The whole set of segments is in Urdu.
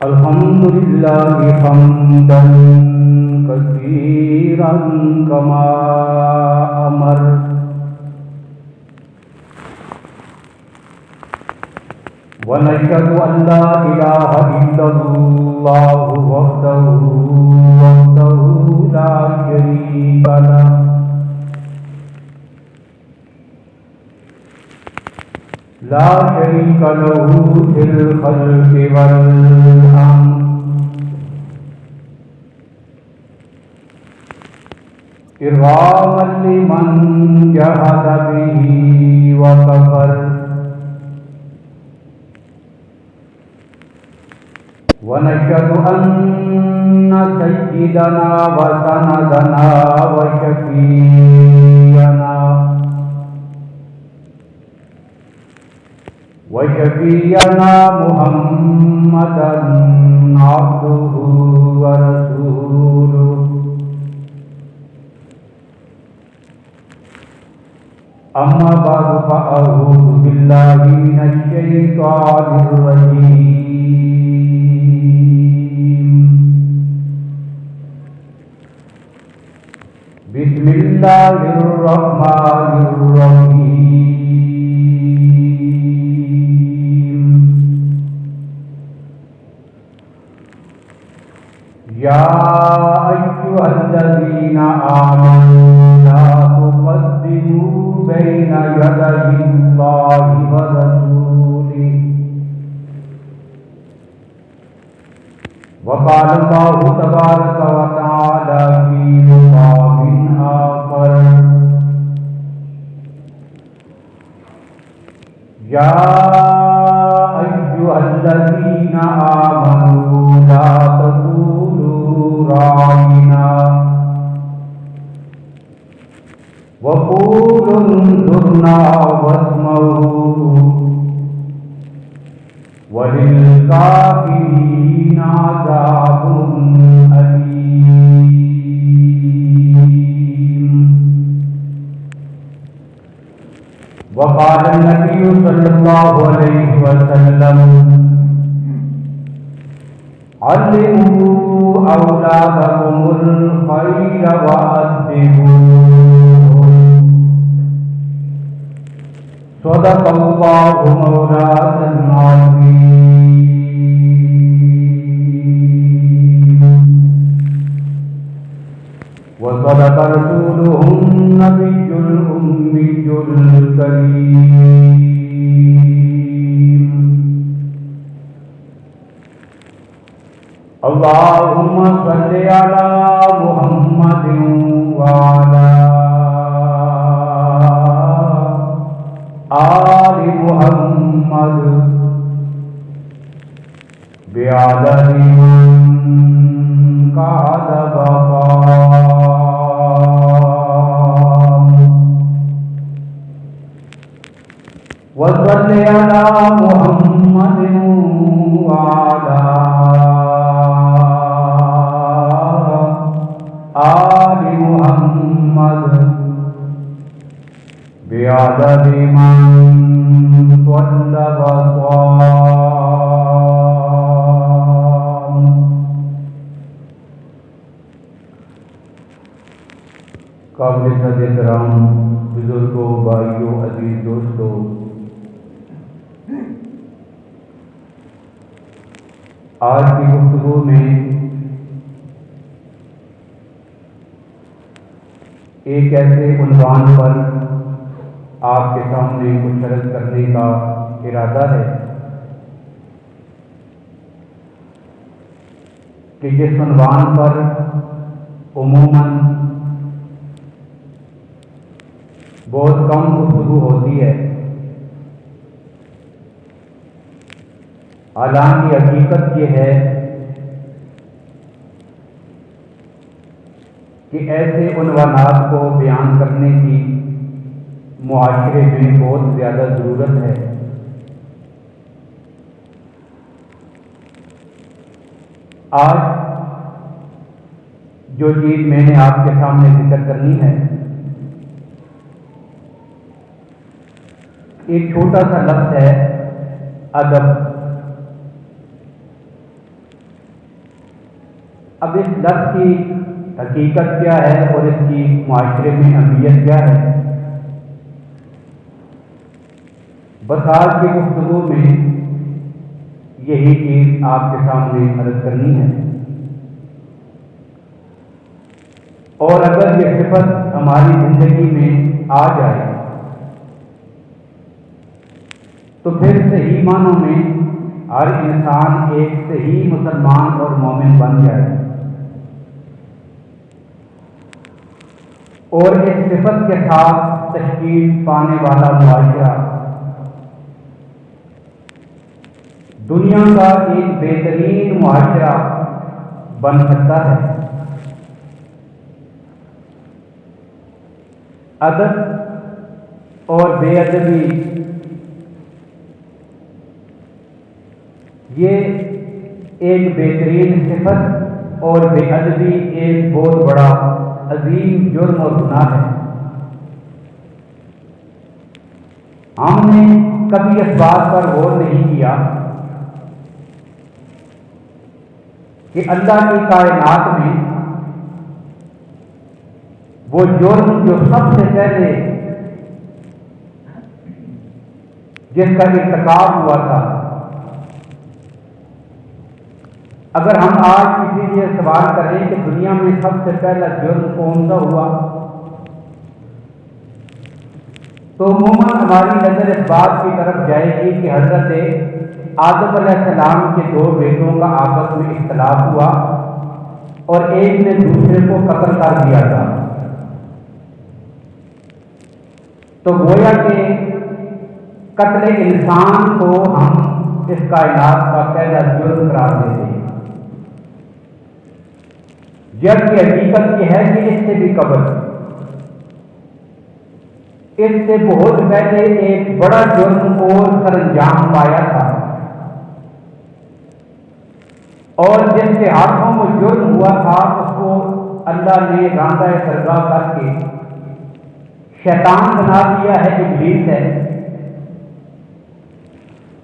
الحمد لله حمدا كثيرا كما أمر ونشهد أن لا إله إلا الله وحده لا شريك له لا شريك له في الخلق والأمر إرغاما لمن جحد به وكفر ونشهد أن سيدنا وسندنا وشفيعنا محمدا عبده ورسوله أما بعد فأعوذ بالله من الشيطان الرجيم بسم الله الرحمن الرحيم يا أيها الذين آمنوا لا تقدموا بين يدي الله ورسوله وقال الله تبارك وتعالى في مقام آخر يا أيها الذين آمنوا لا تقولوا راعنا وقولوا انظرنا واسمعوا وللكافرين عذاب أليم وقال النبي صلى الله عليه وسلم علموا أولادكم الخير وأدبوهم صدق الله مولانا العظيم وصدق رسوله النبي الأمي الكريم اللهم صل على محمد وعلى آل محمد بعدد من قعد وقام وصل على محمد وعلى آل محمد بعدد من صلى وصام. قابل صد احترام بزرگوں، بھائیوں، عزیز دوستوں، آج کی گفتگو میں ایک ایسے عنوان پر آپ کے سامنے کچھ عرض کرنے کا ارادہ ہے کہ جس عنوان پر عموماً بہت کم گفتگو ہوتی ہے، حالانکہ حقیقت یہ ہے کہ ایسے عنوانات کو بیان کرنے کی معاشرے میں بہت زیادہ ضرورت ہے۔ آج جو چیز میں نے آپ کے سامنے ذکر کرنی ہے، ایک چھوٹا سا لفظ ہے ادب۔ اب اس لفظ کی حقیقت کیا ہے اور اس کی معاشرے میں اہمیت کیا ہے، بس آج کی گفتگو میں یہی چیز آپ کے سامنے عرض کرنی ہے۔ اور اگر یہ صفت ہماری زندگی میں آ جائے تو پھر صحیح معنوں میں ہر انسان ایک صحیح مسلمان اور مومن بن جائے، اور اس صفت کے ساتھ تشکیل پانے والا معاشرہ دنیا کا ایک بہترین معاشرہ بن سکتا ہے۔ ادب اور بے ادبی یہ ایک بہترین صفت اور بے ادبی ایک بہت بڑا عظیم جرم اور گناہ ہے۔ ہم نے کبھی اس بات پر غور نہیں کیا کہ اللہ کی کائنات میں وہ جرم جو سب سے پہلے جس کا ارتکاب ہوا تھا، اگر ہم آج کسی سے سوال کریں کہ دنیا میں سب سے پہلا جرم کون سا ہوا، تو عموماً ہماری نظر اس بات کی طرف جائے گی کہ حضرت آدم علیہ السلام کے دو بیٹوں کا آپس میں اختلاف ہوا اور ایک نے دوسرے کو قتل کر دیا تھا۔ تو گویا کہ قتل انسان کو ہم اس کائنات کا پہلا جرم قرار دیتے ہیں، جبکہ حقیقت یہ ہے کہ اس سے بھی قبل، اس سے بہت پہلے ایک بڑا جرم اور سر انجام پایا تھا، اور جس کے ہاتھوں وہ جرم ہوا تھا اس کو اللہ نے راندہ سرگاہ کر کے شیطان بنا دیا ہے، ابلیس ہے،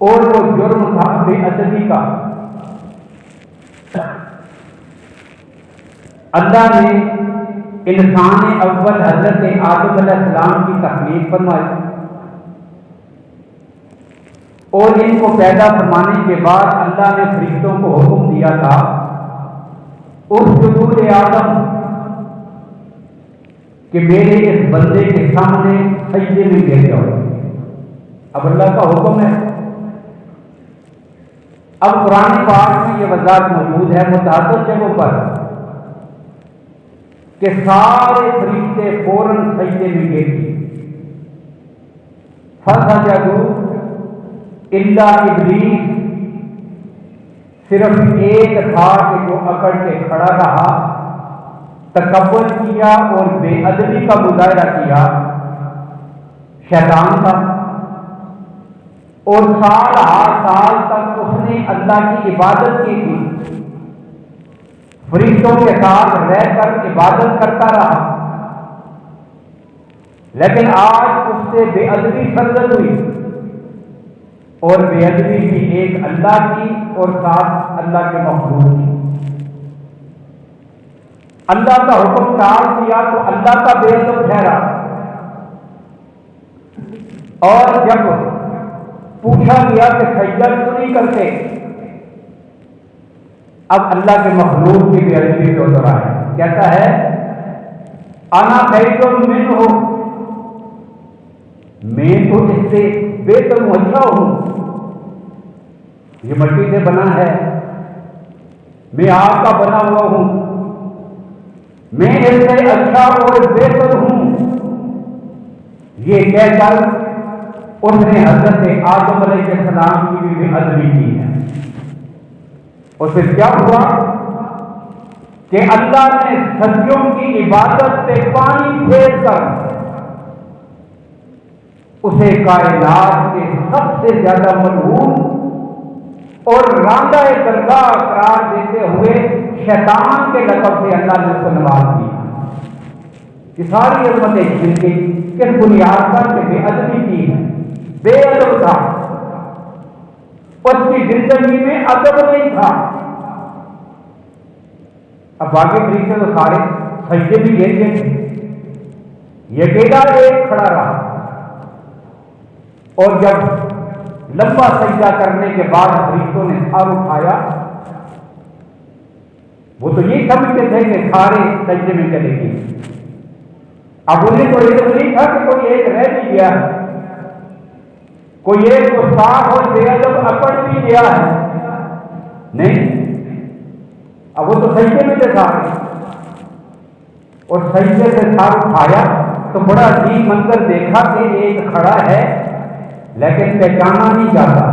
اور وہ جرم تھا بے ادبی کا۔ اللہ نے انسان اول حضرت آدم علیہ السلام کی تخلیق فرمائی، اور ان کو پیدا فرمانے کے بعد اللہ نے فرشتوں کو حکم دیا تھا اسجدوا لآدم کہ میرے اس بندے کے سامنے سجدے میں گر جاؤ۔ اب اللہ کا حکم ہے۔ اب قرآن پاک میں یہ وضاحت موجود ہے متعدد جگہوں پر کہ سارے فرشتے فوراً سجدے میں گر گئے، فسجدوا الا ابلیس، صرف ایک تھا کہ جو اکڑ کے کھڑا رہا، تکبر کیا اور بے ادبی کا مظاہرہ کیا، شیطان تھا، اور سال ہر سال تک اس نے اللہ کی عبادت کی تھی، فرشتوں کے ساتھ رہ کر عبادت کرتا رہا، لیکن آج اس سے بے ادبی سرزد ہوئی، اور بے ادبی بھی ایک اللہ کی اور ساتھ اللہ کے مخلوق کی۔ اللہ کا حکم ٹال دیا تو اللہ کا بے ادب ٹھہرا، اور جب پوچھا گیا کہ سجدہ کیوں نہیں کرتے، اب اللہ کے مخلوق کی بے ادبی کو دہرایا، کہتا ہے انا خیر منہ، میں تو اس سے بہتر اچھا ہوں، یہ مٹی سے بنا ہے، میں آگ کا بنا ہوا ہوں، میں اس سے اچھا اور بہتر ہوں۔ یہ کہہ کر اس نے حضرت آدم علیہ السلام کی بھی بے ادبی کی ہے۔ اور پھر کیا ہوا کہ اللہ نے صدیوں کی عبادت پہ پانی پھیر کر اسے کائنات کے سب سے زیادہ ملعون اور راندہ درگاہ قرار دیتے ہوئے شیطان کے لقب سے اللہ نے اس کو نواز دیا کہ ساری عظمتیں چھن گئی، کس بنیاد پر کہ بے ادبی کی ہے، بے ادب تھا، اس کی زندگی میں ادب نہیں تھا۔ اب باقی فرشتے تو سارے سجدے بھی گر گئے تھے، یہ اکیلا ایک کھڑا رہا، اور جب لمبا سجدہ کرنے کے بعد فرشتوں نے سر اٹھایا، وہ تو یہ سمجھتے تھے کہ سارے سجدے میں چلے گئے، اب انہیں تو علم نہیں تھا کہ کوئی ایک رہ بھی گیا ہے، کوئی ایک گستاخ اور بے ادب اکڑ بھی گیا ہے، نہیں، اب وہ تو سجدے میں تھے سارے، اور سجدے سے سر اٹھایا تو بڑا عجیب منظر دیکھا کہ ایک کھڑا ہے لیکن پہچانا نہیں جاتا۔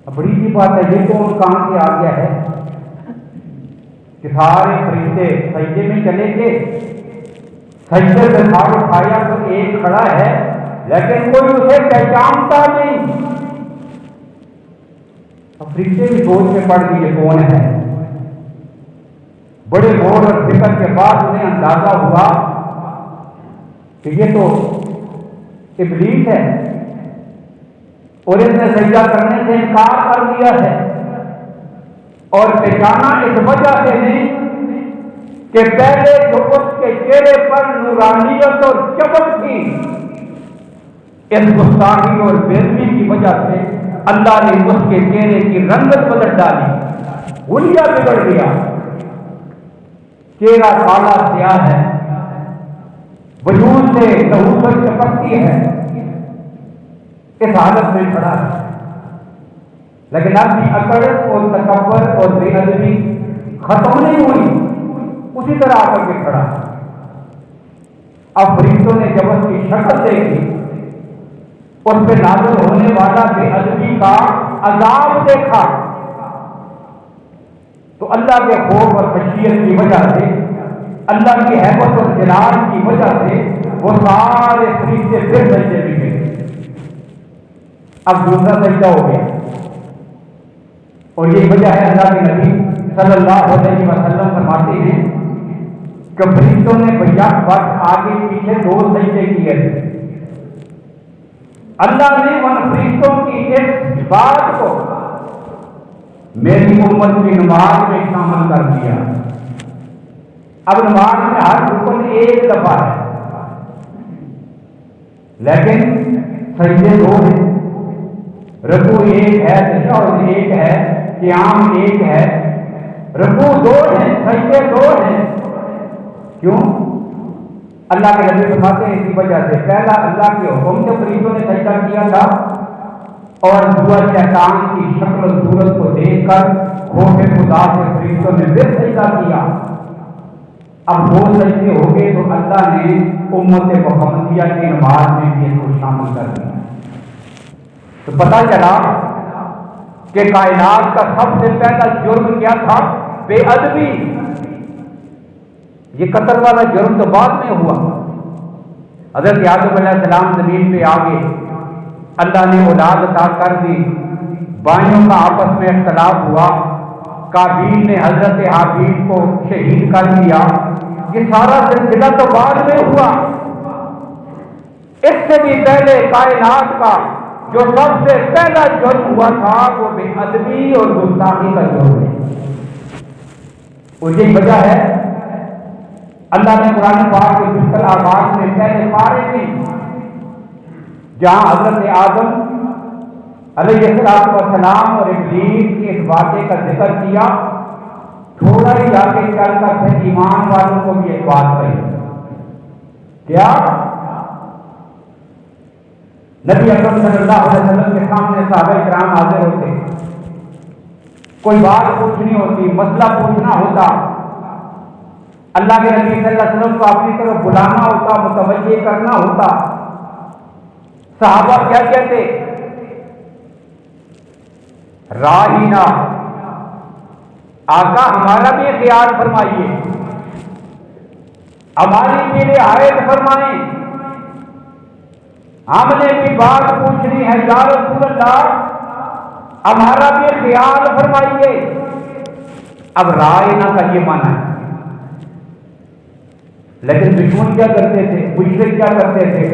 اب بڑی سی بات ہے، یہ کون کہاں سے آ گیا ہے کہ سارے فرشتے سجدے میں چلے گئے، سجدے سے سر اٹھایا تو ایک کھڑا ہے لیکن کوئی اسے پہچانتا نہیں۔ اب فرشتے بھی سوچ میں پڑ گئے یہ کون ہے، بڑے غور اور فکر کے بعد انہیں اندازہ ہوا کہ یہ تو ابلیس ہے، اور اس نے سجدہ کرنے سے انکار کر دیا ہے، اور پہچانا اس وجہ سے نہیں کہ پہلے جو اس کے چہرے پر نورانیت اور چمک تھی، اس گستاخی اور بے ادبی کی وجہ سے اللہ نے اس کے چہرے کی رنگت بدل ڈالی، حلیہ بگڑ گیا، چہرہ کالا سیاہ ہے، وجود سے لہو چپکتی ہے، اس حالت میں کھڑا ہے، لیکن اب بھی اکڑ اور تکبر اور بے ادبی ختم نہیں ہوئی، اسی طرح آ کر کے کھڑا۔ اب فرشتوں نے جب اس کی شکل دیکھی، اس پہ نازل ہونے والا بے ادبی کا عذاب دیکھا، تو اللہ کے خوف اور خشیت کی وجہ سے، اللہ کی ہیبت اور جلال کی وجہ سے وہ سارے فرشتے پھر سجدے میں گئے۔ اب دوسرا سجدہ ہو گیا، اور یہ وجہ ہے اللہ کے نبی صلی اللہ علیہ وسلم فرماتے ہیں کہ فرشتوں نے بیک وقت آگے پیچھے 2 سجدے کیے تھے۔ اللہ نے ان فرشتوں کی اس بات کو میری امت کی نماز میں شامل کر دیا۔ اب نماز میں ہر رکن ایک دفعہ ہے، لیکن سجدے 2 ہیں، رکوع ایک ہے، تشہد ایک ہے، قیام ایک ہے، رکوع 2 ہیں، سجدے 2 ہیں۔ کیوں؟ اللہ کے نبی فرماتے ہیں اسی وجہ سے، پہلا اللہ کے حکم سے فرشتوں نے سجدہ کیا تھا، اور دوسرا شیطان کی شکل و صورت کو دیکھ کر خوف خدا سے فرشتوں نے پھر سجدہ کیا۔ اب 2 سجدے ہو گئے تو اللہ نے امت محمدیہ کی نماز میں بھی اس کو شامل کر دیا۔ تو پتہ چلا کہ کائنات کا سب سے پہلا جرم کیا تھا؟ بے ادبی۔ یہ قتل والا جرم تو بعد میں ہوا، حضرت آدم علیہ السلام زمین پہ آ گئے، اللہ نے اولاد عطا کر دی، بھائیوں کا آپس میں اختلاف ہوا، قابیل نے حضرت حابیل کو شہید کر دیا، یہ سارا سلسلہ تو بعد میں ہوا۔ اس سے بھی پہلے کائنات کا جو سب سے پہلا جرم ہوا تھا وہ بے ادبی اور گستاخی کا جرم ہے، اور یہی وجہ ہے اللہ نے قرآن پاک کے بالکل آغاز میں پہلے پارے میں جہاں حضرت آدم علیہ السلام اور ابلیس کے اس واقعے کا ذکر کیا، تھوڑا ہی آگے چل کر پھر ایمان والوں کو بھی ایک بات کہی۔ کیا؟ نبی اکرم صلی اللہ علیہ وسلم کے سامنے صحابہ کرام حاضر ہوتے، کوئی بات پوچھنی ہوتی، مسئلہ پوچھنا ہوتا، اللہ کے نبی صلی اللہ علیہ وسلم کو اپنی طرف بلانا ہوتا، متوجہ کرنا ہوتا، صحابہ کیا کہتے؟ راہینا، آقا ہمارا بھی خیال فرمائیے، ہماری بھی رعایت فرمائیں، ہم نے بھی بات پوچھنی ہے یا رسول اللہ، ہمارا بھی خیال فرمائیے۔ اب راہینا کا یہ معنی ہے، لیکن دشمن کیا کرتے تھے، مشرک کیا کرتے تھے،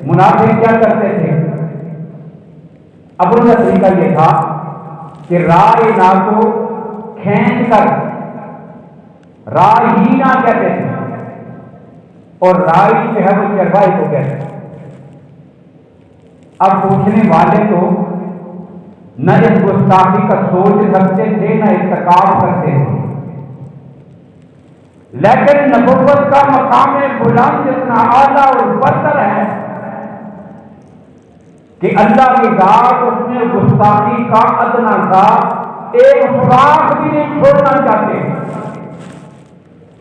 منافق کیا کرتے تھے؟ اب ان کا طریقہ یہ تھا کہ رائے نا کو کھینچ کر راہینا کہتے تھے، اور رائی جو ہے وہ چرواہے کو کہتے ہیں۔ اب پوچھنے والے تو نہ اس گستاخی کا سوچ سکتے تھے نہ ارتکاب کرتے تھے، لیکن نبوت کا مقام بلند اتنا اعلیٰ اور برتر ہے کہ اللہ کی ذات اس میں گستاخی کا ادنا سا ایک سراغ بھی نہیں چھوڑنا چاہتے،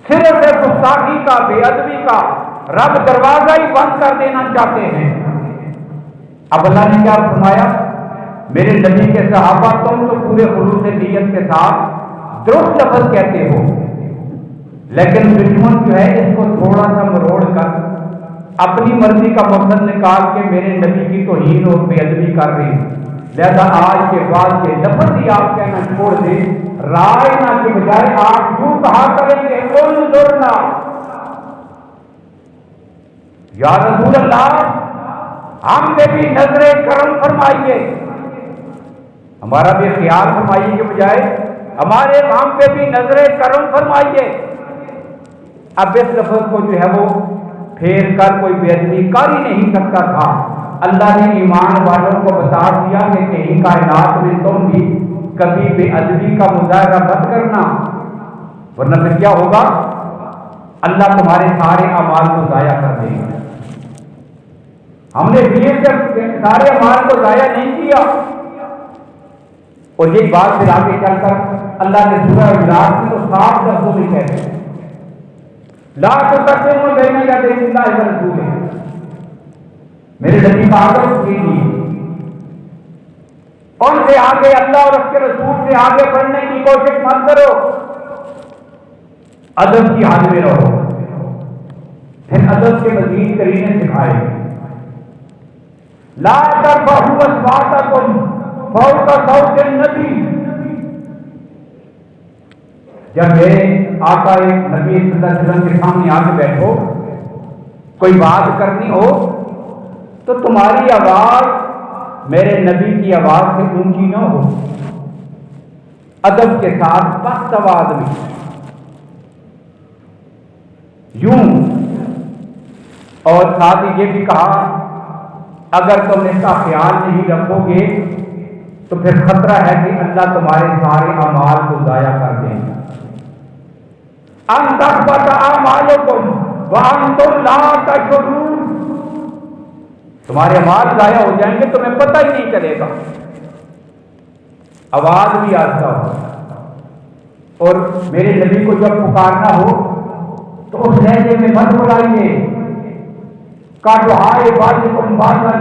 صرف ایک گستاخی کا، بے ادبی کا رب دروازہ ہی بند کر دینا چاہتے ہیں۔ اب اللہ نے کیا فرمایا؟ میرے نبی کے صحابہ تم تو پورے خلوص نیت کے ساتھ درست لفظ کہتے ہو، لیکن دشمن جو ہے اس کو تھوڑا سا مروڑ کر اپنی مرضی کا مقصد نکال کے میرے نبی کی توہین اور بے ادبی کر رہی ہے۔ لہذا آج کے بعد یہ لفظ ہی آپ کہنا چھوڑ دیں، رائنا کے بجائے آپ یوں کہا کریں گے انظرنا یا رسول اللہ، ہم پہ بھی نظر کرم فرمائیے، ہمارا بھی خیال فرمائیے کے بجائے ہمارے ہم پہ بھی نظر کرم فرمائیے۔ اب اس لفظ کو جو ہے وہ پھیر کر کوئی بے ادبی کر ہی نہیں سکتا تھا۔ اللہ نے ایمان والوں کو بتا دیا کہ کہیں کائنات میں تم بھی کبھی بے ادبی کا مظاہرہ مت کرنا، ورنہ پھر کیا ہوگا؟ اللہ تمہارے سارے اعمال کو ضائع کر دے گا۔ ہم نے سارے اعمال کو ضائع نہیں کیا، اور یہ بات پھر آگے چل کر اللہ نے سورہ اجلاس میں تو صاف لفظوں میں کہتے ہیں لا تقدموا بین یدی اللہ ورسولہ، میرے نبی کا آدر کیجیے، ان سے آگے اللہ اور اس کے رسول سے آگے بڑھنے کی کوشش مت کرو، ادب کی حد میں رہو۔ پھر ادب کے مزید کرینے سکھائے، لا ترفعوا اصواتکم فوق صوت النبی، جب میرے آقا نبی صلی اللہ علیہ وسلم کے سامنے آ کے بیٹھو، کوئی بات کرنی ہو تو تمہاری آواز میرے نبی کی آواز سے اونچی نہ ہو، ادب کے ساتھ پست آواز میں، یوں۔ اور ساتھ ہی یہ بھی کہا اگر تم اس کا خیال نہیں رکھو گے تو پھر خطرہ ہے کہ اللہ تمہارے سارے اعمال کو ضائع کر دیں گے۔ ان تحبط اعمالکم وانتم لا تشعرون، تمہارے اعمال ضائع ہو جائیں گے تمہیں پتہ ہی نہیں چلے گا۔ آواز بھی آہستہ ہو، اور میرے نبی کو جب پکارنا ہو تو اس لہجے میں مت بلائیے، کا دعائے بعضکم بعضا،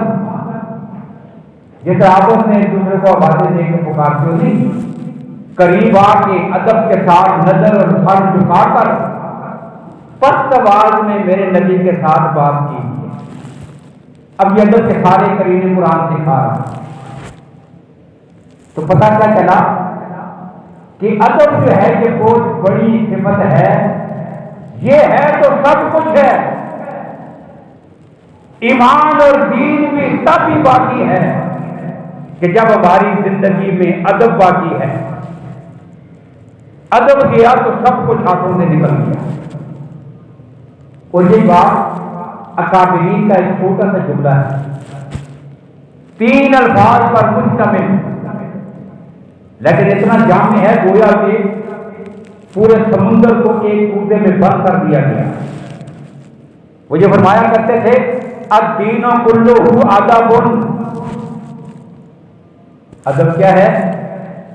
جیسے آپس میں ایک دوسرے کو آوازیں دے کے پکارتے ہو، نہیں، قریب آ کے ادب کے ساتھ نظر اور سر جھکا کر پست آواز میں میرے نبی کے ساتھ بات کیجیے۔ اب یہ ادب کے سارے قرینے قرآن سکھا رہا، تو پتہ کیا چلا کہ ادب جو ہے یہ بہت بڑی صفت ہے، یہ ہے تو سب کچھ ہے، ایمان اور دین بھی تب ہی باقی ہے کہ جب ہماری زندگی میں ادب باقی ہے۔ ادب گیا تو سب کچھ ہاتھوں سے نکل گیا۔ اور یہ بات اکابرین کا ایک چھوٹا سا جملہ ہے، 3 الفاظ پر مشتمل، لیکن اتنا جامع ہے گویا کہ پورے سمندر کو ایک کوزے میں بند کر دیا گیا۔ وہ یہ فرمایا کرتے تھے الدین کلہ ادب، ادب کیا ہے؟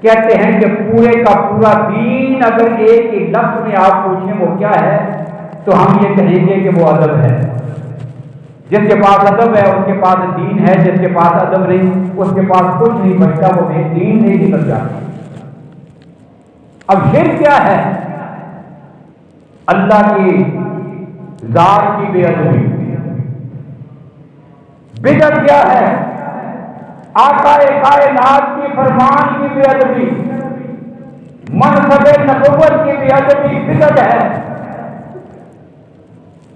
کہتے ہیں کہ پورے کا پورا دین اگر ایک ہی لفظ میں آپ پوچھیں وہ کیا ہے تو ہم یہ کہیں گے کہ وہ ادب ہے۔ جس کے پاس ادب ہے اس کے پاس دین ہے، جس کے پاس ادب نہیں اس کے پاس کچھ نہیں بچتا، وہ بے دین نہیں نکل جاتا۔ اب شرک کیا ہے؟ اللہ کی ذات کی بے ادبی۔ بدعت کیا ہے؟ آقا کائنات کی فرمان کی بے ادبی، منصب نبوت کی بے ادبی بدعت ہے۔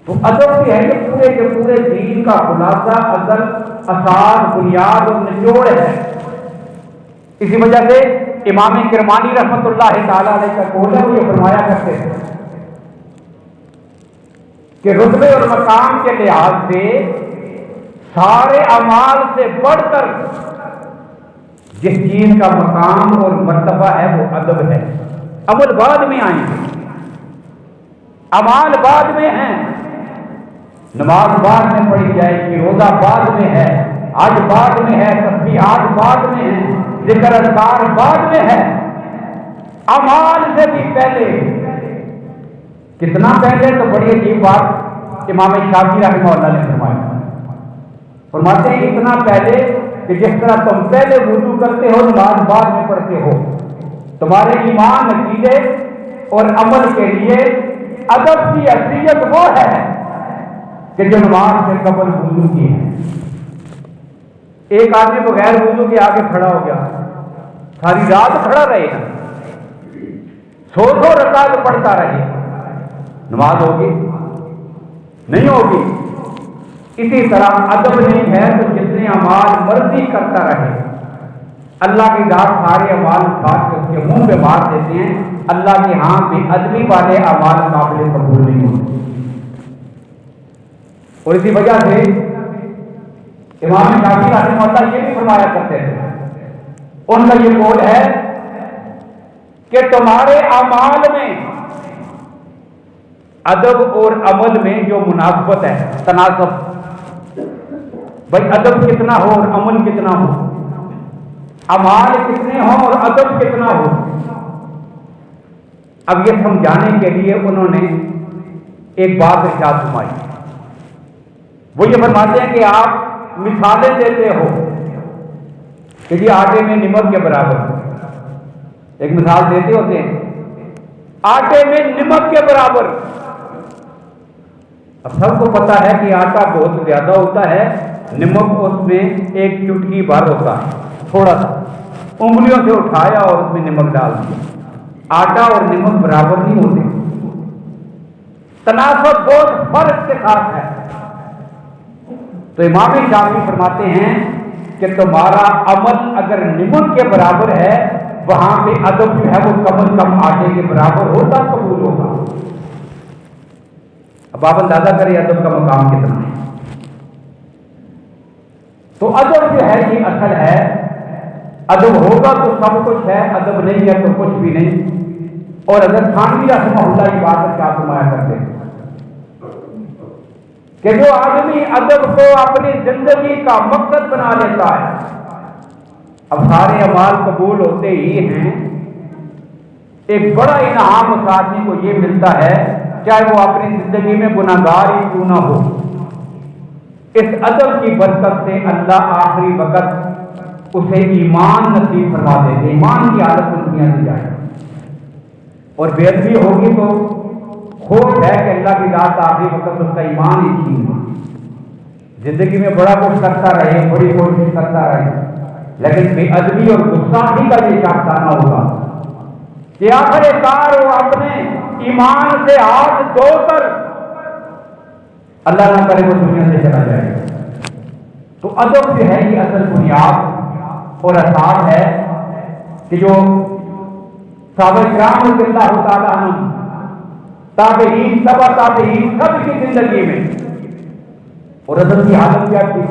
تو ادب بھی ہے کہ پورے کے پورے دین کا خلاصہ، اصل، اساس، بنیاد اور نچوڑ ہے۔ اسی وجہ سے امام کرمانی رحمۃ اللہ تعالی علیہ کا قول ہے، وہ یہ فرمایا کرتے ہیں کہ رتبے اور مقام کے لحاظ سے سارے اعمال سے بڑھ کر جس چیز کا مقام اور مرتبہ ہے وہ ادب ہے. عمل بعد میں آئیں گے، اعمال بعد میں ہیں، نماز بعد میں پڑھی جائے گی، روزہ بعد میں ہے، حج بعد میں ہے، تسبیحات بعد میں ہیں، ذکر اذکار بعد میں ہے. اعمال سے بھی پہلے. کتنا پہلے؟ تو بڑی عجیب بات امام شافعی رحمہ اللہ نے فرماتے ہیں اتنا پہلے کہ جس طرح تم پہلے وضو کرتے ہو نماز بعد میں پڑھتے ہو. تمہارے ایمان، عقیدے اور عمل کے لیے ادب کی حیثیت وہ ہے کہ جو نماز سے قبل وضو کی ہے. ایک آدمی بغیر وضو کے آگے کھڑا ہو گیا، ساری رات کھڑا رہے گا، 100 رکعت پڑھتا رہے، نماز ہوگی؟ نہیں ہوگی. اسی طرح ادب نہیں ہے تو جتنے اعمال مرضی کرتا رہے، اللہ کی ذات سارے اعمال اٹھا کے اس کے منہ پہ مار دیتے ہیں. اللہ کے ہاں بے ادبی والے اعمال قابل قبول نہیں ہوتے. اور اسی وجہ سے امام شافعی رحمہ اللہ یہ بھی فرمایا کرتے تھے، ان کا یہ قول ہے کہ تمہارے اعمال میں ادب اور عمل میں جو مناسبت ہے، تناسب، بھائی ادب کتنا ہو اور عمل کتنا ہو، اعمال کتنے ہوں اور ادب کتنا ہو. اب یہ سمجھانے کے لیے انہوں نے ایک بات ارشاد فرمائی. وہ یہ فرماتے ہیں کہ آپ مثالیں دیتے ہو کہ جی آٹے میں نمک کے برابر، ایک مثال دیتے ہوتے ہیں آٹے میں نمک کے برابر. اب سب کو پتا ہے کہ آٹا بہت زیادہ ہوتا ہے، نمک اس میں ایک چٹکی بھر ہوتا ہے، تھوڑا سا انگلیوں سے اٹھایا اور اس میں نمک ڈال دیا. آٹا اور نمک برابر نہیں ہوتے، تناسب بہت فرق کے ساتھ ہے. تو امام شافعی فرماتے ہیں کہ تمہارا عمل اگر نمک کے برابر ہے، وہاں پہ ادب جو ہے وہ کم از کم آٹے کے برابر ہوتا قبول ہوگا. اب آپ اندازہ کریں ادب کا مقام کتنا ہے. تو ادب جو ہے یہ اصل ہے. ادب ہوگا تو سب کچھ ہے، ادب نہیں ہے تو کچھ بھی نہیں. اور حضرت تھانوی رحمہ اللہ کی بات کیا فرمایا کرتے ہیں کہ جو آدمی ادب کو اپنی زندگی کا مقصد بنا لیتا ہے، اب سارے اعمال قبول ہوتے ہی ہیں، ایک بڑا انعام اس آدمی کو یہ ملتا ہے چاہے وہ اپنی زندگی میں گناہگار ہی کیوں نہ ہو. اس ادب کی برکت سے اللہ آخری وقت اسے ایمان نصیب فرما دیتے، ایمان کی حالت میں دنیا دی جائے. اور بے ادبی ہوگی تو خوف ہے کہ اللہ کی ذات آخری وقت اس کا ایمان ہی چھین لے. زندگی میں بڑا کچھ کرتا رہے، بڑی کوشش کرتا رہے، لیکن بے ادبی اور گستاخی کا یہ شاخسانہ ہوگا کہ آخر کار وہ اپنے ایمان سے ہاتھ دھو کر اللہ نہ کرے وہ دنیا سے چلا جائے. تو ادب جو ہے یہ اصل بنیاد اور اساس ہے کہ جو صحابہ کرام رضی اللہ تعالیٰ عنہ، تابعین، تبع تابعین، سب کی زندگی میں اور ادب کی حالت کیا تھی.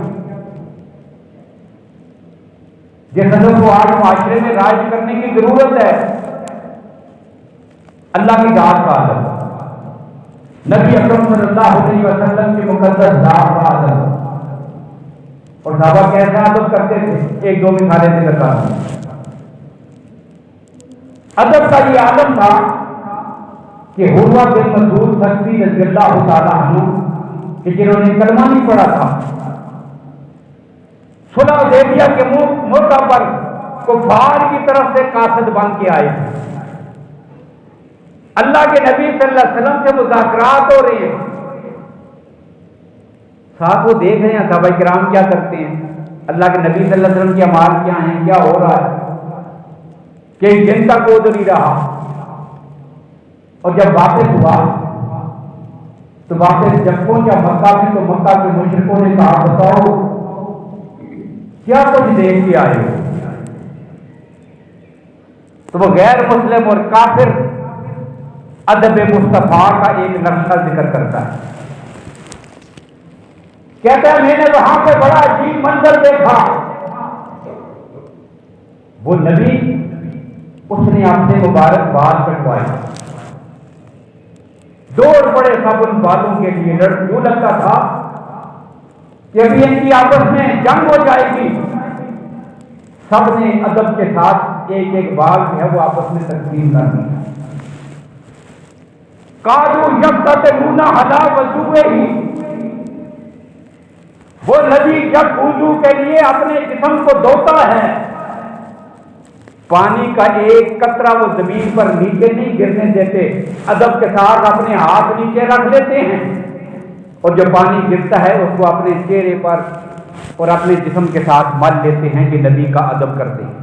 جس ادب کو آج معاشرے میں رائج کرنے کی ضرورت ہے، اللہ کی ذات کا ادب، نبی اکرم صلی اللہ علیہ وسلم کی مقدس ذات کا ادب. اور صحابہ کیسا ادب کرتے تھے، ایک دو مثالیں ذکر کرتا ہوں. ادب کا یہ عالم تھا کہ عروہ بن مسعود ثقفی رضی اللہ تعالیٰ عنہ کہ جنہوں نے کلمہ نہیں پڑھا تھا، صلح حدیبیہ کے موقع پر کفار کی طرف سے قاصد بن کے آئے. اللہ کے نبی صلی اللہ علیہ وسلم سے مذاکرات ہو رہے ہیں، ساتھ وہ دیکھ رہے ہیں صحابہ کرام کیا کرتے ہیں، اللہ کے نبی صلی اللہ علیہ وسلم کی اعمال کیا ہیں، کیا ہو رہا ہے. کئی دن تک وہ نہیں رہا، اور جب واپس ہوا تو واپس جب پہنچا مکہ میں تو مکہ کے مشرکوں نے کہا بتاؤ کیا کچھ دیکھ کے آئے ہو. تو وہ غیر مسلم اور کافر ادب مصطفیٰ کا ایک نقشہ ذکر کرتا ہے کہتا ہے میں نے وہاں پہ بڑا عجیب منظر دیکھا. وہ نبی اس نے اپنے مبارک بال کٹوائے, دوڑ پڑے سب ان بالوں کے لیے. یوں لگتا تھا کہ ابھی ان کی آپس میں جنگ ہو جائے گی. سب نے ادب کے ساتھ ایک ایک بال جو ہے وہ آپس میں تقسیم کر دیا. کالو یکتمون علی وضوئہ, وہ نبی جب وضو کے لیے اپنے جسم کو دھوتا ہے, پانی کا ایک قطرہ وہ زمین پر نیچے نہیں گرنے دیتے, ادب کے ساتھ اپنے ہاتھ نیچے رکھ لیتے ہیں, اور جو پانی گرتا ہے اس کو اپنے چہرے پر اور اپنے جسم کے ساتھ مل لیتے ہیں کہ نبی کا ادب کرتے ہیں.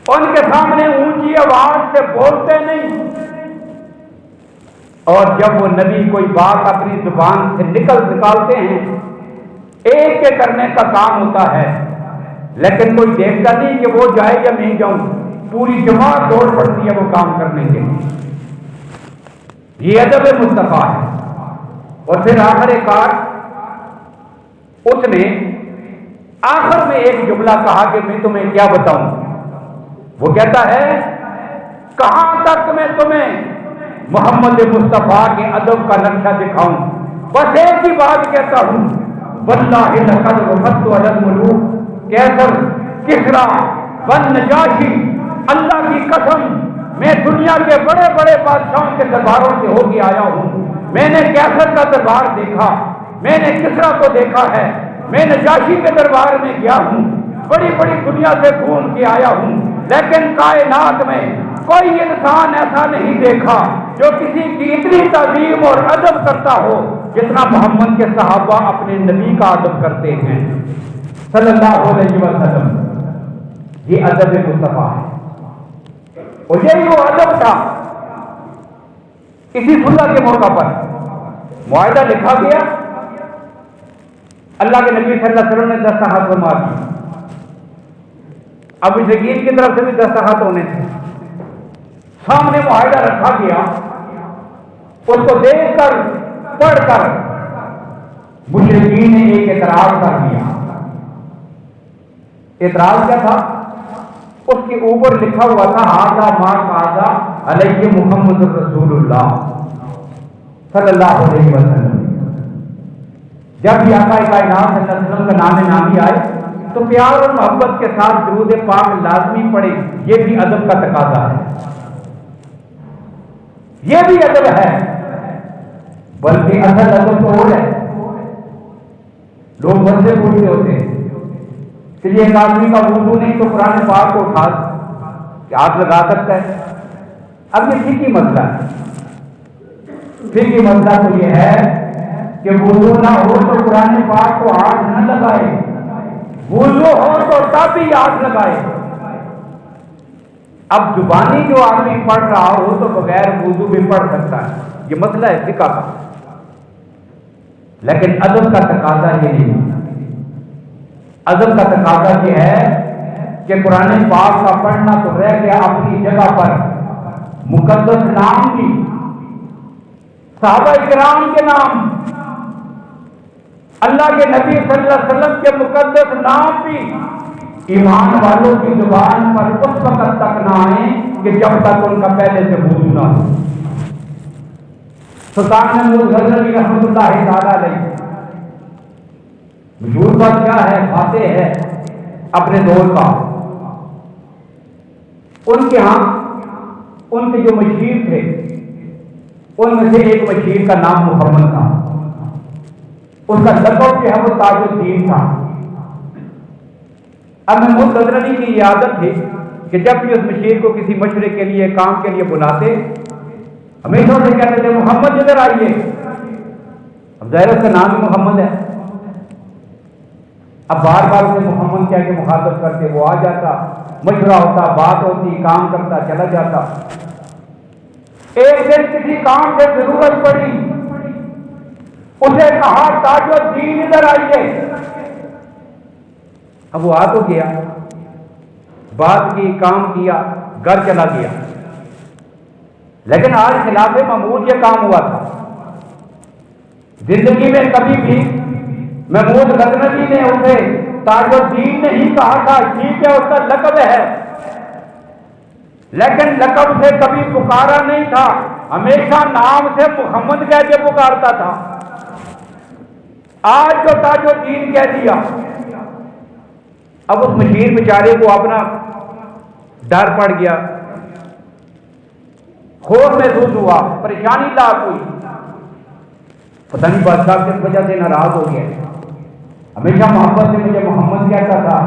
ان کے سامنے اونچی آواز سے بولتے نہیں, اور جب وہ نبی کوئی بات اپنی زبان سے نکالتے ہیں, ایک کے کرنے کا کام ہوتا ہے, لیکن کوئی دیکھتا نہیں کہ وہ جائے یا میں جاؤں, پوری جماعت دوڑ پڑتی ہے وہ کام کرنے کے لیے. یہ ادب مصطفیٰ ہے. اور پھر آخر کار اس نے آخر میں ایک جملہ کہا کہ میں تمہیں کیا بتاؤں. وہ کہتا ہے کہاں تک میں تمہیں محمد مصطفیٰ کے ادب کا نقشہ دکھاؤں, بس ایک ہی بات کہتا ہوں, واللہ لقد وفدت علی الملوک کیسر کسرا بن نجاشی, اللہ کی قسم میں دنیا کے بڑے بڑے بادشاہوں کے درباروں سے ہو کے آیا ہوں. میں نے کیسر کا دربار دیکھا, میں نے کسرا کو دیکھا ہے, میں نجاشی کے دربار میں گیا ہوں, بڑی بڑی دنیا سے گھوم کے آیا ہوں, لیکن کائنات میں کوئی انسان ایسا نہیں دیکھا جو کسی کی اتنی تعظیم اور ادب کرتا ہو جتنا محمد کے صحابہ اپنے نبی کا ادب کرتے ہیں صلی اللہ علیہ وسلم. یہ ادب مصطفیٰ ہے, اور یہی وہ ادب تھا. اسی صلح کے موقع پر معاہدہ لکھا گیا, اللہ کے نبی صلی اللہ علیہ وسلم نے دستخط فرما دی. اب مشرکین کی طرف سے بھی دستخط ہونے تھے. سامنے معاہدہ رکھا گیا, اس کو دیکھ کر پڑھ کر مشرکین نے ایک اعتراض کر دیا. اعتراض کیا تھا؟ اس کے اوپر لکھا ہوا تھا ھذا ما قال علیہ محمد رسول اللہ صلی اللہ علیہ وسلم. جب بھی آقا کائنات صلی اللہ علیہ وسلم کا نام نامی آئے تو پیار اور محبت کے ساتھ درود پاک لازمی پڑھے. یہ بھی ادب کا تقاضا ہے, یہ بھی ادب ہے. بلکہ اصل ادب تو اور ہے. لوگ بس سے پوچھتے ہوتے ہیں کہ ایک آدمی کا وضو نہیں تو قرآن پاک کو اٹھا کہ ہاتھ لگا سکتا ہے. اب یہ فقہی مسئلہ ہے. فقہی مسئلہ تو یہ ہے کہ وضو نہ ہو تو قرآن پاک کو ہاتھ نہ لگائے, وضو ہو تو تب ہی ہاتھ لگائے. اب زبانی جو آدمی پڑھ رہا ہو تو بغیر وضو بھی پڑھ سکتا ہے, یہ مسئلہ ہے فقہ کا. لیکن ادب کا تقاضا یہ نہیں. ادب کا تقاضا یہ ہے کہ قرآن پاک کا پڑھنا تو رہ گیا اپنی جگہ پر, مقدس نام بھی, صحابہ کرام کے نام, اللہ کے نبی صلی اللہ علیہ وسلم کے مقدس نام بھی ایمان والوں کی زبان پر اس وقت تک نہ آئے کہ جب تک ان کا پہلے سے وضو نہ ہو. سلطان محمود غزنوی رحمۃ اللہ تعالی علیہ مشہور بادشاہ ہے, فاتح ہے اپنے دور کا. ان کے ہاں ان کے جو مشیر تھے ان میں سے ایک مشیر کا نام محمد تھا. اس کا لقب جو ہے وہ تاج الدین تھا. اب محمود غزنوی کی یہ عادت تھی کہ جب بھی اس مشیر کو کسی مشورے کے لیے کام کے لیے بلاتے ہمیشہ سے کہتے تھے محمد ادھر آئیے. اب ظاہر اس کا نام ہی محمد ہے. اب بار بار اسے محمد کہہ کے مخاطب کرتے, وہ آ جاتا, مشورہ ہوتا, بات ہوتی, کام کرتا, چلا جاتا. ایک دن کسی کام سے ضرورت پڑی, اسے کہا تاج الدین ادھر آئیے. اب وہ آ تو گیا, بات کی, کام کیا, گھر چلا گیا. لیکن آج خلاف معمول یہ کام ہوا تھا. زندگی میں کبھی بھی محمود غزنوی نے اسے تاج الدین نہیں کہا تھا، ٹھیک ہے اس کا لقب ہے، لیکن لقب سے کبھی پکارا نہیں تھا، ہمیشہ نام سے محمد کہہ کے پکارتا تھا۔ آج جو تاج الدین کہہ دیا، اب اس مشیر بیچارے کو اپنا ڈر پڑ گیا، خوف محسوس ہوا، پریشانی لاحق ہوئی، پتہ نہیں بادشاہ کس وجہ سے ناراض ہو گیا، ہمیشہ محبت سے مجھے محمد کہتا تھا،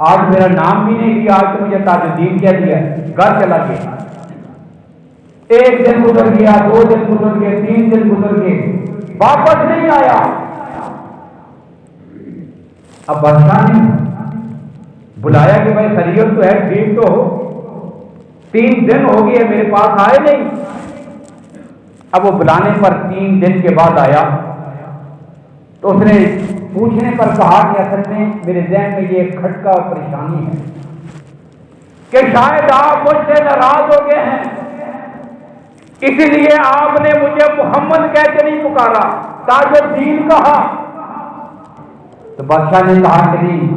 آج میرا نام بھی نہیں لیا، آج تو مجھے تاج الدین کہہ دیا، گھر چلا گیا۔ ایک دن گزر گیا، 2 دن گزر گئے، 3 دن گزر گئے، واپس نہیں آیا۔ اب بادشاہ نے بلایا کہ بھائی خیریت تو ہے، ٹھیک تو ہو، 3 دن ہو گئے میرے پاس آئے نہیں۔ اب وہ بلانے پر 3 دن کے بعد آیا تو اس نے پوچھنے پر کہا کہ اصل میں میرے ذہن میں یہ ایک کھٹکا اور پریشانی ہے کہ شاید آپ مجھ سے ناراض ہو گئے ہیں، اسی لیے آپ نے مجھے محمد کہہ کے نہیں پکارا، تاج الدین کہا۔ تو بادشاہ نے کہا کہ نہیں،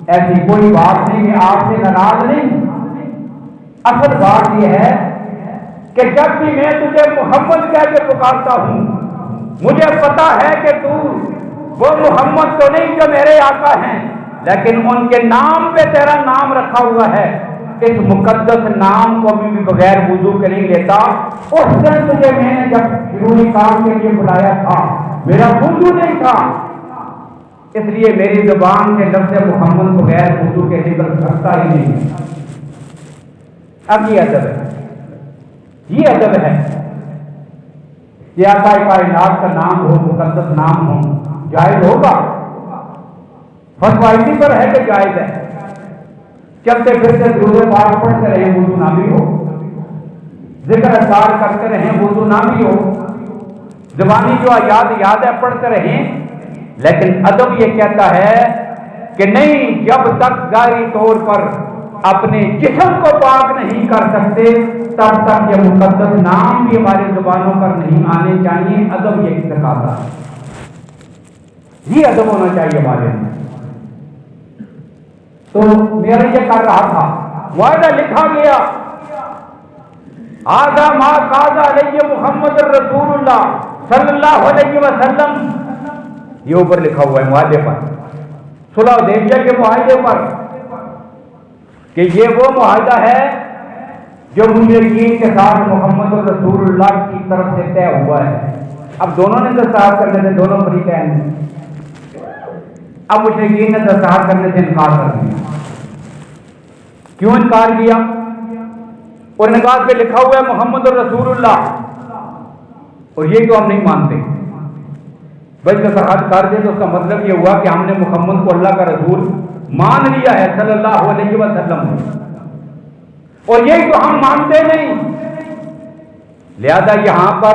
ایسی کوئی بات نہیں کہ آپ سے ناراض نہیں، اصل بات یہ ہے کہ جب بھی میں تجھے محمد کہہ کے پکارتا ہوں، مجھے پتا ہے کہ تو وہ محمد تو نہیں جو میرے آقا ہیں، لیکن ان کے نام پہ تیرا نام رکھا ہوا ہے، اس مقدس نام کو بھی بغیر وضو کے نہیں لیتا۔ اس دن تجھے میں نے جب ضروری کام کے لیے بلایا تھا، میرا وضو نہیں تھا، اس لیے میری زبان سے لفظ محمد بغیر وضو کے نکل سکتا ہی نہیں۔ اب یہ ادب ہے، یہ ادب ہے کہ آقا کائنات کا نام ہو، مقدس نام ہو، جائز ہوگا؟ فتویٰ اسی پر ہے کہ جائز ہے، چلتے پھرتے درود پاک پڑھتے رہیں وضو نہ بھی ہو، ذکر اذکار کرتے رہیں وضو نہ بھی ہو، زبانی جو یاد ہے پڑھتے رہیں، لیکن ادب یہ کہتا ہے کہ نہیں، جب تک ظاہری طور پر اپنے جسم کو پاک نہیں کر سکتے تب تک یہ مقدس نام بھی ہماری زبانوں پر نہیں آنے چاہیے۔ ادب یہ سکھاتا ہے، یہ ادب ہونا چاہیے ہمارے میں۔ تو میرا یہ کر رہا تھا، معاہدہ لکھا گیا، آدھا ما قاض علیہ محمد رسول اللہ صلی اللہ علیہ وسلم، یہ اوپر لکھا ہوا ہے معاہدے پر، صلح حدیبیہ کے معاہدے پر، کہ یہ وہ معاہدہ ہے جو مشرکین کے ساتھ محمد رسول اللہ کی طرف سے طے ہوا ہے۔ اب دونوں نے دستخط کرنے سے، دونوں فریقین نے، اب مشرکین نے دستخط کرنے سے انکار کر دیا۔ کیوں انکار کیا؟ اور انکار پہ لکھا ہوا ہے محمد رسول اللہ، اور یہ تو ہم نہیں مانتے۔ بھائی دستخط کر دے تو اس کا مطلب یہ ہوا کہ ہم نے محمد کو اللہ کا رسول مان لیا ہے صلی اللہ علیہ وسلم، اور یہی تو ہم مانتے نہیں، لہذا یہاں پر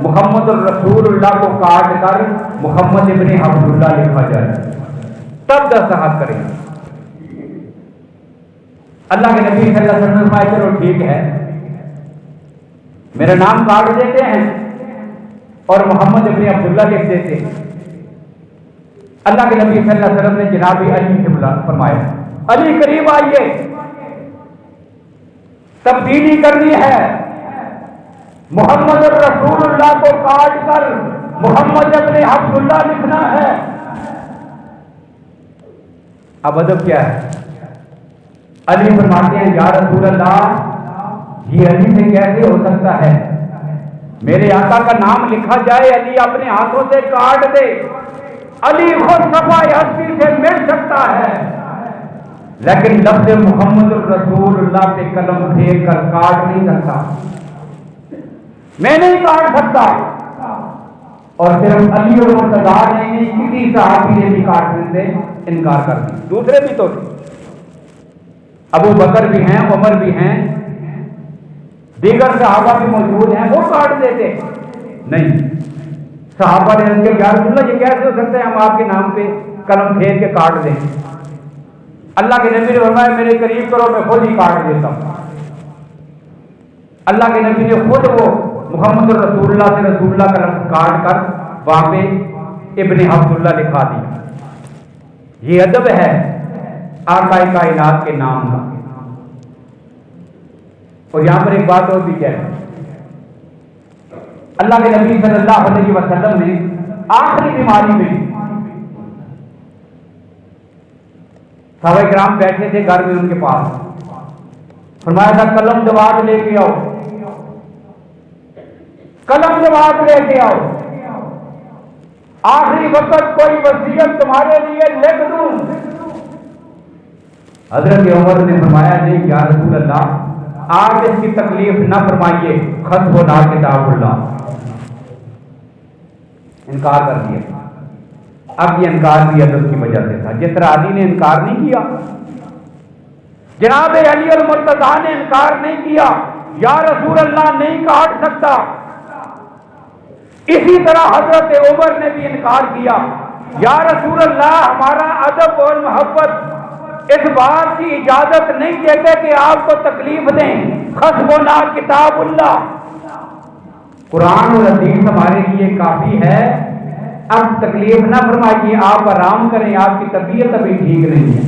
محمد الرسول اللہ کو کاٹ کر محمد ابن عبداللہ لکھا جائے، تب دستخط کریں گے۔ اللہ کے نبی صلی اللہ علیہ وسلم فرمایا چلو ٹھیک ہے، میرا نام کاٹ دیتے ہیں اور محمد ابن عبداللہ لکھ دیتے ہیں۔ اللہ کے نبی صلی اللہ علیہ وسلم نے جناب علی سے فرمایا، علی قریب آئیے، تبدیلی کرنی ہے، محمد الرسول اللہ کو کاٹ کر محمد ابن عبداللہ لکھنا ہے۔ اب ادب کیا ہے؟ علی فرماتے ہیں یا رسول اللہ، یہ علی سے کیسے ہو سکتا ہے؟ میرے آقا کا نام لکھا جائے، علی اپنے ہاتھوں سے کاٹ دے، علی خود صفائے ہستی سے مٹ سکتا ہے، لیکن لفظ محمد الرسول اللہ پہ قلم پھیر کر کاٹ نہیں سکتا، میں نہیں کاٹ سکتا۔ اور صرف علی اور مرتضیٰ نے نہیں، کسی صحابی نے بھی کاٹنے سے انکار کر دیا، دوسرے بھی تو تھے، ابو بکر بھی ہیں، عمر بھی ہیں، دیگر صحابہ بھی موجود ہیں، وہ کاٹ دیتے نہیں۔ صحابہ نے ان کے یا رسول اللہ یہ کیسے ہو سکتا ہے ہم آپ کے نام پہ قلم پھیر کے کاٹ دیں؟ اللہ کے نبی نے فرمایا میرے قریب کرو، میں خود ہی کاٹ دیتا ہوں۔ اللہ کے نبی نے خود وہ محمد رسول اللہ سے رسول اللہ کا لفظ کاٹ کر وہاں پہ ابن عبداللہ لکھا دیا. یہ ادب ہے آقا کائنات کے نام کا. اور یہاں پر ایک بات اور بھی کہہ رہے ہیں, اللہ کے نبی صلی اللہ علیہ وسلم نے آخری بیماری میں صحابہ کرام بیٹھے تھے گھر میں ان کے پاس, فرمایا تھا قلم جواب لے کے آؤ, قلم جواب لے کے آؤ, آخری وقت کوئی وصیت تمہارے لیے لکھ دوں. حضرت عمر نے فرمایا نہیں یا رسول اللہ, آپ اس کی تکلیف نہ فرمائیے, خط و نا کتاب اللہ. انکار کر دیا. اب یہ انکار بھی ادب کی وجہ سے تھا. جس طرح علی نے انکار نہیں کیا, جناب علی المرتضیٰ نے انکار نہیں کیا, یا رسول اللہ نہیں کاٹ سکتا, اسی طرح حضرت عمر نے بھی انکار کیا, یا رسول اللہ ہمارا ادب اور محبت اس بات کی اجازت نہیں دیتے کہ آپ کو تکلیف دیں, خصبنا کتاب اللہ, قرآن اور حدیث ہمارے لیے کافی ہے, اب تکلیف نہ فرمائیے, آپ آرام کریں, آپ کی طبیعت ابھی ٹھیک نہیں ہے.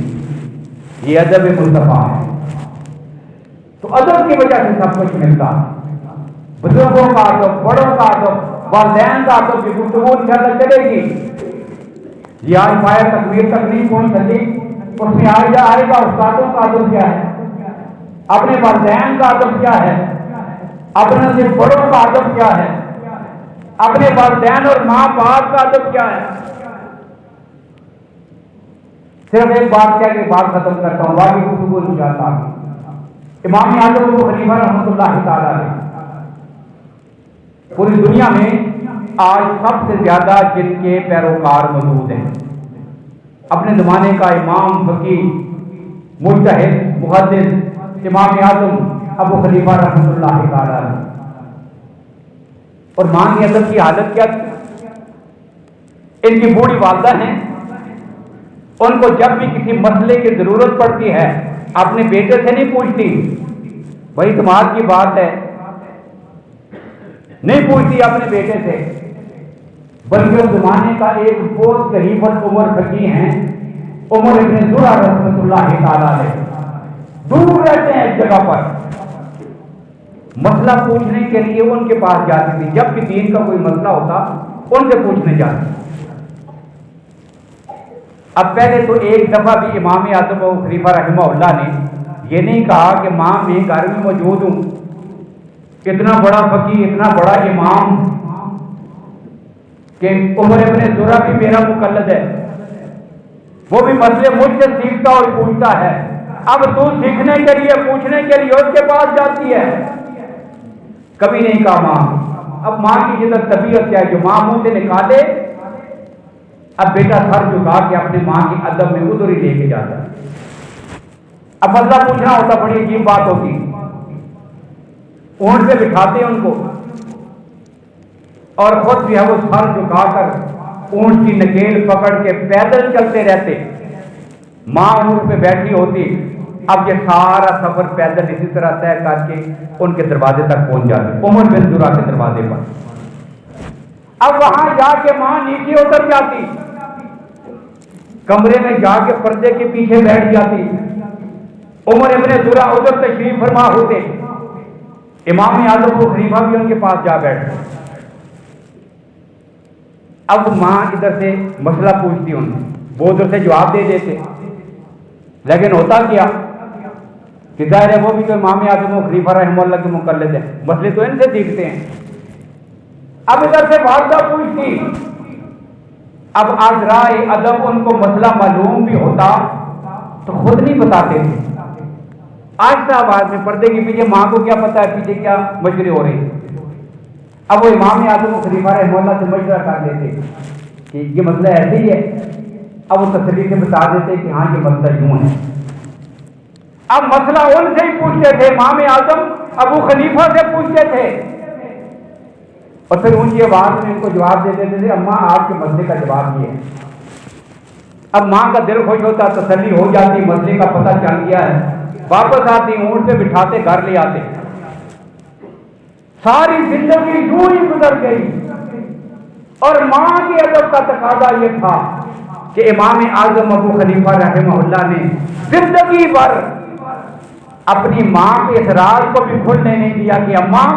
یہ ادب مصطفیٰ ہے. تو ادب کی وجہ سے سب کچھ ملتا ہے. بزرگوں کا ادب, بڑوں کا ادب, والدین کا ادب کی گفتگو انشاءاللہ چلے گی. یہ آج پایا تکبیر تک نہیں پہنچ سکی, اس میں آئے گا استادوں کا ادب کیا ہے, اپنے والدین کا ادب کیا ہے, اپنے سے بڑوں کا ادب کیا ہے, اپنے والدین اور ماں باپ کا ادب کیا ہے. صرف ایک بات کیا کہ بات ختم کرتا ہوں, باقی گفتگو انشاءاللہ. امام اعظم ابو حنیفہ رحمۃ اللہ تعالی علیہ پوری دنیا میں آج سب سے زیادہ جن کے پیروکار موجود ہیں. اپنے زمانے کا امام, فقیہ, مجتہد, محدث امام اعظم ابو حنیفہ رحمۃ اللہ تعالی علیہ. اور ماں کی ادب کی حالت کیا تھی؟ ان کی بوڑھی والدہ ہیں, ان کو جب بھی کسی مسئلے کی ضرورت پڑتی ہے اپنے بیٹے سے نہیں پوچھتی, بھائی اعتماد کی بات ہے, نہیں پوچھتی اپنے بیٹے سے, بلکہ اس زمانے کا ایک بہت قریب عمر فقیہ ہیں, عمر ابن زرع رحمۃ اللہ تعالی علیہ, دور رہتے ہیں ایک جگہ پر, مسئلہ پوچھنے کے لیے ان کے پاس جاتی تھی. جب بھی دین کا کوئی مسئلہ ہوتا ان سے پوچھنے جاتی. اب پہلے تو ایک دفعہ بھی امام اعظم ابو حنیفہ رحمہ اللہ نے یہ نہیں کہا کہ ماں میں گھر میں موجود ہوں, اتنا بڑا فقیہ, اتنا بڑا امام کہ عمر ابن زرع بھی میرا مقلد ہے, وہ بھی مسئلے مجھ سے سیکھتا اور پوچھتا ہے, اب تو سیکھنے کے لیے پوچھنے کے لیے اس کے پاس جاتی ہے. کبھی نہیں کہا ماں. اب ماں کی جدھر طبیعت کیا ہے, جو ماں منہ سے نکالے, اب بیٹا سر جھکا کے اپنے ماں کی ادب میں ادھر ہی لے کے جاتا ہے. اب مسئلہ پوچھنا ہوتا, بڑی عجیب بات ہوتی, اونٹ پہ بٹھاتے ان کو اور خود بھی ہے وہ سر جھکا کر اونٹ کی نکیل پکڑ کے پیدل چلتے رہتے, ماں اونٹ پہ بیٹھی ہوتی. اب یہ سارا سفر پیدل اسی طرح طے کر کے ان کے دروازے تک پہنچ جاتے, عمر بن زرع کے دروازے پر. اب وہاں جا کے ماں نیچے اتر جاتی, کمرے میں جا کے پردے کے پیچھے بیٹھ جاتی. عمر ابن زرع ادھر تشریف فرما ہوتے, امام اعظم ابو حنیفہ بھی ان کے پاس جا بیٹھتے. اب ماں ادھر سے مسئلہ پوچھتی ان سے, وہ ادھر سے جواب دے دیتے, لیکن ہوتا کیا کہ ظاہر ہے وہ بھی تو امام اعظم ابو حنیفہ رحمہ اللہ کے مقلد ہیں, مسئلے تو ان سے سیکھتے ہیں. اب ادھر سے والدہ پوچھتی, اب آزرائے ادب ان کو مسئلہ معلوم بھی ہوتا تو خود نہیں بتاتے تھے. آہستہ آواز میں پردے کے پیچھے, ماں کو کیا پتا ہے پیچھے کیا مشورے ہو رہے ہیں. اب وہ امام اعظم ابو حنیفہ رحمہ اللہ سے مشورہ کر لیتے کہ یہ مسئلہ ایسے ہی ہے. اب وہ تسلی سے بتا دیتے کہ ہاں یہ مسئلہ یوں ہے. اب مسئلہ ان سے ہی پوچھتے تھے, امام اعظم ابو حنیفہ سے پوچھتے تھے, اور پھر اونچی آواز میں ان کو جواب دے دیتے تھے, اماں آپ کے مسئلے کا جواب یہ ہے. اب ماں کا دل خوش ہوتا, تسلی ہو جاتی, مسئلے کا پتہ چل گیا ہے. واپس آتی, اونٹ پہ بٹھاتے, گھر لے آتے. ساری زندگی یوں ہی گزر گئی, اور ماں کے ادب کا تقاضا یہ تھا کہ امام اعظم ابو حنیفہ رحمہ اللہ نے زندگی بھر اپنی ماں کے اس راز کو بھی کھلنے نہیں دیا کہ اماں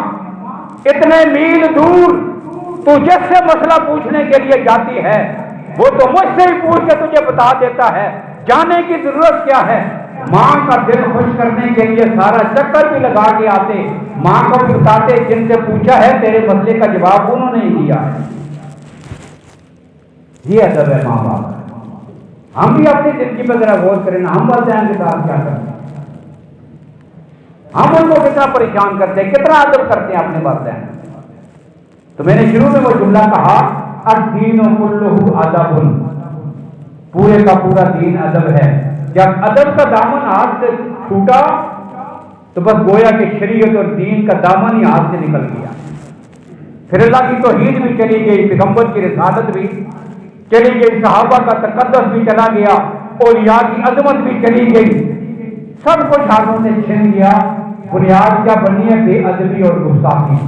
اتنے میل دور تو جس سے مسئلہ پوچھنے کے لیے جاتی ہے وہ تو مجھ سے ہی پوچھ کے تجھے بتا دیتا ہے، جانے کی ضرورت کیا ہے؟ ماں کا دل خوش کرنے کے لیے سارا چکر بھی لگا کے آتے، ماں کو بھی بتاتے جن سے پوچھا ہے تیرے مسئلے کا جواب انہوں نے ہی دیا ہے۔ یہ ادب ہے ماں باپ۔ ہم بھی اپنی زندگی پہ ذرا غور کریں نا، ہم والدین کے ساتھ کیا کرتے ہیں، ہم ان کو کتنا پریشان کرتے ہیں، کتنا ادب کرتے ہیں اپنے والدین۔ تو میں نے شروع میں وہ جملہ کہا الدین کلہ ادب، پورے کا پورا دین ادب ہے۔ جب ادب کا دامن ہاتھ سے چھوٹا تو بس گویا کہ شریعت اور دین کا دامن ہی ہاتھ سے نکل گیا، پھر اللہ کی توحید بھی چلی گئی، پیغمبر کی رسالت بھی چلی گئی، صحابہ کا تقدس بھی چلا گیا، اولیاء کی عظمت بھی چلی گئی، سب کچھ ہاتھوں سے چھن گیا۔ بنیاد کیا بنی ہے؟ بے ادبی اور گستاخی۔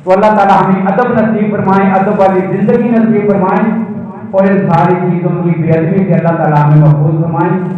تو اللہ تعالیٰ ہمیں ادب نصیب فرمائے، ادب والی زندگی نصیب فرمائے، اور ان ساری چیزوں کی بے ادبی سے اللہ تعالیٰ ہمیں محفوظ فرمائے۔